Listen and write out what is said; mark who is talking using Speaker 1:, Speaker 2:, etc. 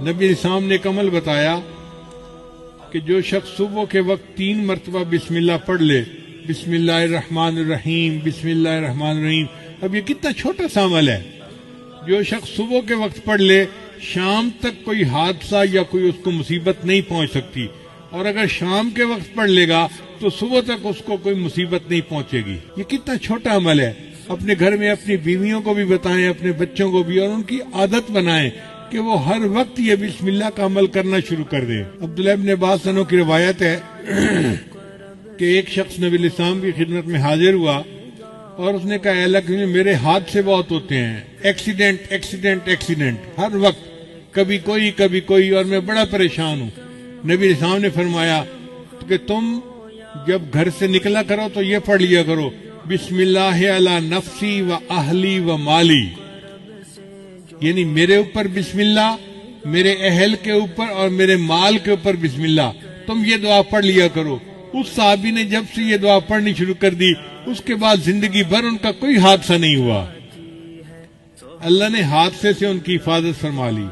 Speaker 1: نبی اسلام نے ایک عمل بتایا کہ جو شخص صبح کے وقت 3 مرتبہ بسم اللہ پڑھ لے، بسم اللہ الرحمن الرحیم، بسم اللہ الرحمن الرحیم، اب یہ کتنا چھوٹا سا عمل ہے، جو شخص صبح کے وقت پڑھ لے شام تک کوئی حادثہ یا کوئی اس کو مصیبت نہیں پہنچ سکتی، اور اگر شام کے وقت پڑھ لے گا تو صبح تک اس کو کوئی مصیبت نہیں پہنچے گی۔ یہ کتنا چھوٹا عمل ہے۔ اپنے گھر میں اپنی بیویوں کو بھی بتائیں، اپنے بچوں کو بھی، اور ان کی عادت بنائیں کہ وہ ہر وقت یہ بسم اللہ کا عمل کرنا شروع کر دیں۔ عبداللہ ابن عباس عنہ کی روایت ہے کہ ایک شخص نبی علیہ السلام کی خدمت میں حاضر ہوا اور اس نے کہا اے اللہ کے میرے حادثے بہت ہوتے ہیں، ایکسیڈنٹ ایکسیڈنٹ ایکسیڈنٹ، ہر وقت کبھی کوئی اور میں بڑا پریشان ہوں۔ نبی علیہ السلام نے فرمایا کہ تم جب گھر سے نکلا کرو تو یہ پڑھ لیا کرو، بسم اللہ علی نفسی و اہلی و مالی، یعنی میرے اوپر بسم اللہ، میرے اہل کے اوپر اور میرے مال کے اوپر بسم اللہ، تم یہ دعا پڑھ لیا کرو۔ اس صحابی نے جب سے یہ دعا پڑھنی شروع کر دی اس کے بعد زندگی بھر ان کا کوئی حادثہ نہیں ہوا، اللہ نے حادثے سے ان کی حفاظت فرما لی۔